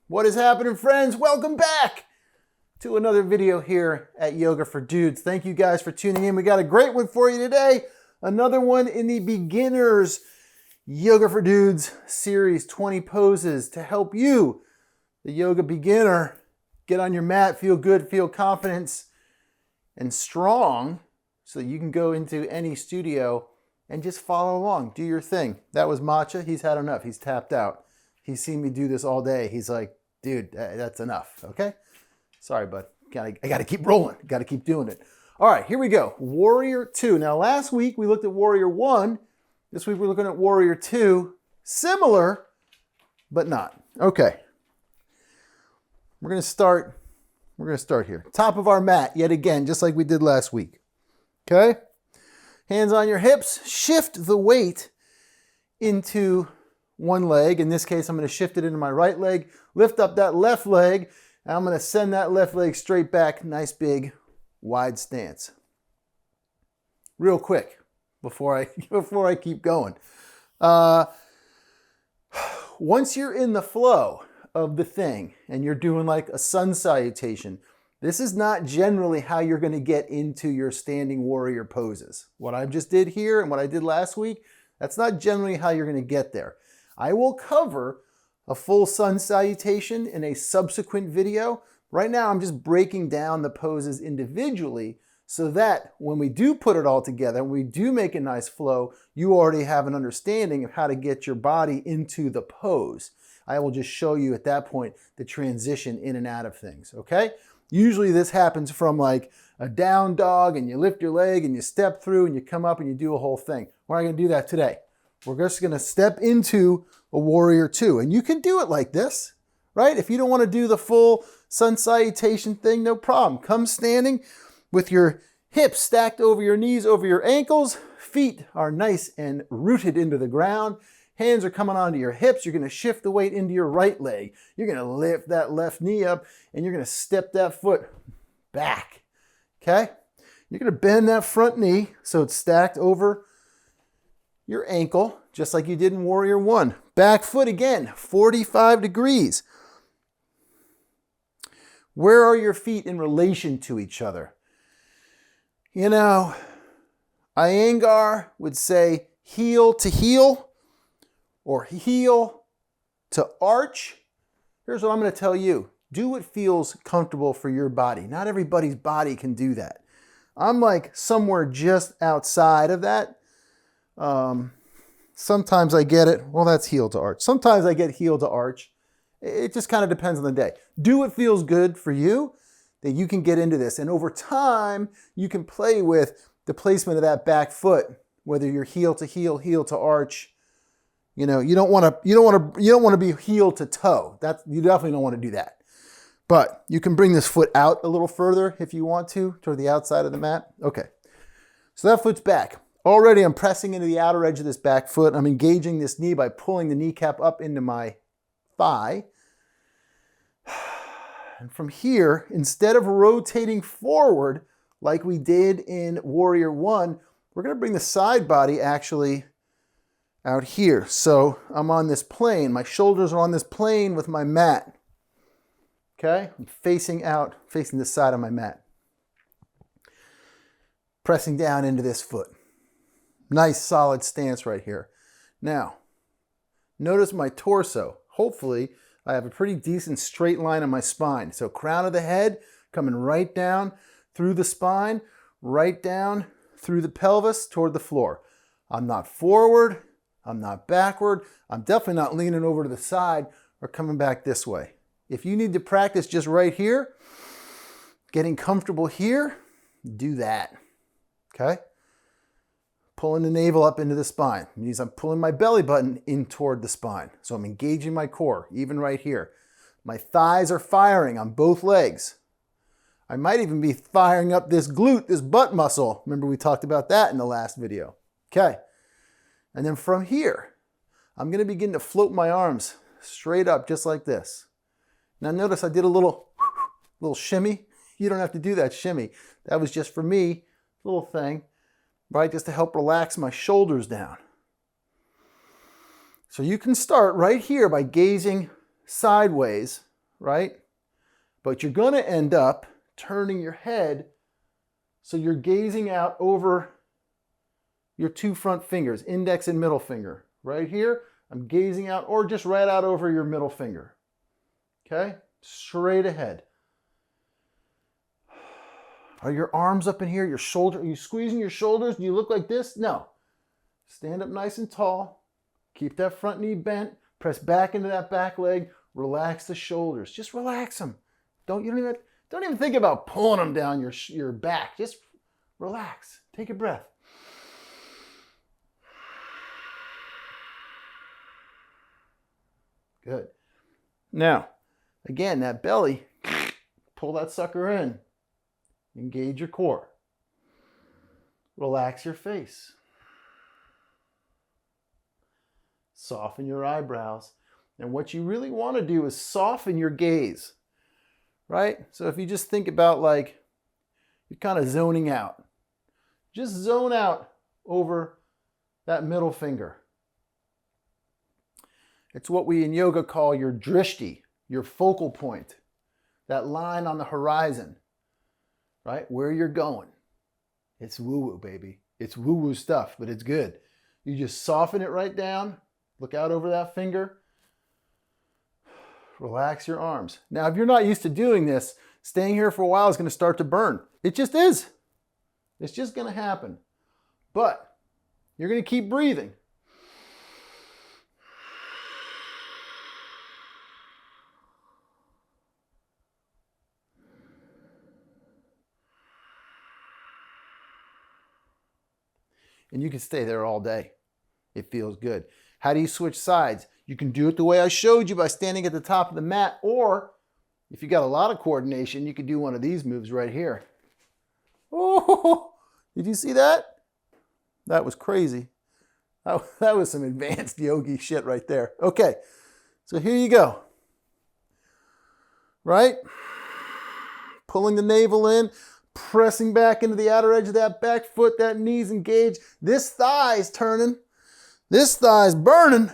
What is happening, friends? Welcome back to another video here at Yoga for Dudes. Thank you guys for tuning in. We got a great one for you today. Another one in the Beginners Yoga for Dudes series, 20 poses to help you, the yoga beginner, get on your mat, feel good, feel confidence and strong so that you can go into any studio and just follow along, do your thing. That was Matcha. He's had enough. He's tapped out. He's seen me do this all day. He's like, dude, that's enough, okay? Sorry, bud. I got to keep rolling. Got to keep doing it. All right, here we go. Warrior 2. Now, last week we looked at Warrior 1. This week we're looking at Warrior 2. Similar, but not. Okay. We're going to start here. Top of our mat, yet again, just like we did last week. Okay? Hands on your hips. Shift the weight into one leg. In this case, I'm going to shift it into my right leg. Lift up that left leg. And I'm going to send that left leg straight back. Nice big wide stance. Real quick before I keep going. Once you're in the flow of the thing and you're doing like a sun salutation, this is not generally how you're going to get into your standing warrior poses. What I just did here and what I did last week, that's not generally how you're going to get there. I will cover a full sun salutation in a subsequent video. Right now, I'm just breaking down the poses individually so that when we do put it all together, when we do make a nice flow, you already have an understanding of how to get your body into the pose. I will just show you at that point the transition in and out of things, okay? Usually this happens from like a down dog and you lift your leg and you step through and you come up and you do a whole thing. We're not gonna do that today. We're just gonna step into a Warrior 2. And you can do it like this, right? If you don't wanna do the full sun salutation thing, no problem. Come standing with your hips stacked over your knees, over your ankles. Feet are nice and rooted into the ground. Hands are coming onto your hips. You're gonna shift the weight into your right leg. You're gonna lift that left knee up and you're gonna step that foot back, okay? You're gonna bend that front knee so it's stacked over your ankle, just like you did in Warrior 1. Back foot again, 45 degrees. Where are your feet in relation to each other? You know, Iyengar would say heel to heel or heel to arch. Here's what I'm going to tell you. Do what feels comfortable for your body. Not everybody's body can do that. I'm like somewhere just outside of that. Sometimes I get it. Well, that's heel to arch. Sometimes I get heel to arch. It just kind of depends on the day. Do what feels good for you, that you can get into this. And over time, you can play with the placement of that back foot, whether you're heel to heel, heel to arch. You know, you don't want to be heel to toe. You definitely don't want to do that. But you can bring this foot out a little further if you want to, toward the outside of the mat. Okay. So that foot's back. Already I'm pressing into the outer edge of this back foot. I'm engaging this knee by pulling the kneecap up into my thigh. And from here, instead of rotating forward like we did in Warrior 1, we're going to bring the side body actually out here. So I'm on this plane. My shoulders are on this plane with my mat. Okay? I'm facing out, facing the side of my mat. Pressing down into this foot. Nice solid stance right here. Now, notice my torso. Hopefully, I have a pretty decent straight line on my spine. So crown of the head coming right down through the spine, right down through the pelvis toward the floor. I'm not forward. I'm not backward. I'm definitely not leaning over to the side or coming back this way. If you need to practice just right here, getting comfortable here, do that. Okay? Pulling the navel up into the spine. It means I'm pulling my belly button in toward the spine. So I'm engaging my core, even right here. My thighs are firing on both legs. I might even be firing up this glute, this butt muscle. Remember we talked about that in the last video. Okay. And then from here, I'm going to begin to float my arms straight up just like this. Now notice I did a little shimmy. You don't have to do that shimmy. That was just for me, little thing. Right, just to help relax my shoulders down. So you can start right here by gazing sideways right? But you're going to end up turning your head so you're gazing out over your two front fingers, index and middle finger. Right here, I'm gazing out, or just right out over your middle finger. Okay? Straight ahead. Are your arms up in here? Your shoulder? Are you squeezing your shoulders? Do you look like this? No. Stand up nice and tall. Keep that front knee bent. Press back into that back leg. Relax the shoulders. Just relax them. Don't even think about pulling them down your back. Just relax. Take a breath. Good. Now, again, that belly, pull that sucker in. Engage your core. Relax your face. Soften your eyebrows. And what you really want to do is soften your gaze, right? So if you just think about like you're kind of zoning out, just zone out over that middle finger. It's what we in yoga call your drishti, your focal point, that line on the horizon, right? Where you're going. It's woo-woo, baby. It's woo-woo stuff, but it's good. You just soften it right down. Look out over that finger. Relax your arms. Now, if you're not used to doing this, staying here for a while is going to start to burn. It just is. It's just going to happen. But you're going to keep breathing. And you can stay there all day. It feels good. How do you switch sides? You can do it the way I showed you by standing at the top of the mat, or if you got a lot of coordination, you could do one of these moves right here. Oh, did you see that? That was crazy. That was some advanced yogi shit right there. Okay, so here you go. Right? Pulling the navel in, pressing back into the outer edge of that back foot, that knee's engaged. This thigh's turning. This thigh's burning,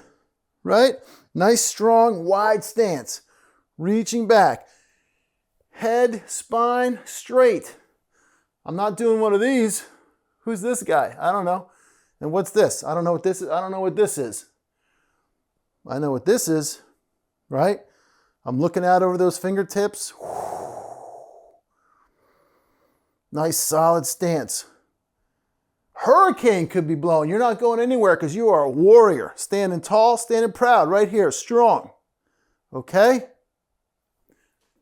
right? Nice, strong, wide stance. Reaching back. Head, spine, straight. I'm not doing one of these. Who's this guy? I don't know. And what's this? I don't know what this is. I don't know what this is. I know what this is, right? I'm looking out over those fingertips. Nice, solid stance. Hurricane could be blowing. You're not going anywhere because you are a warrior. Standing tall, standing proud, right here, strong. Okay?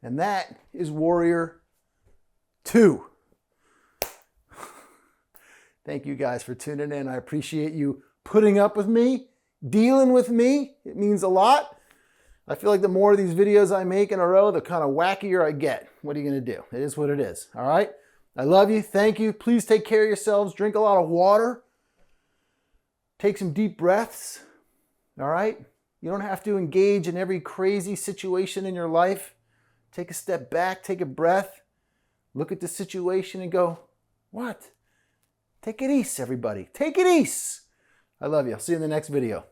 And that is Warrior 2. Thank you guys for tuning in. I appreciate you putting up with me, dealing with me. It means a lot. I feel like the more of these videos I make in a row, the kind of wackier I get. What are you going to do? It is what it is. All right? I love you. Thank you. Please take care of yourselves. Drink a lot of water. Take some deep breaths. All right? You don't have to engage in every crazy situation in your life. Take a step back. Take a breath. Look at the situation and go, what? Take it easy, everybody. Take it easy. I love you. I'll see you in the next video.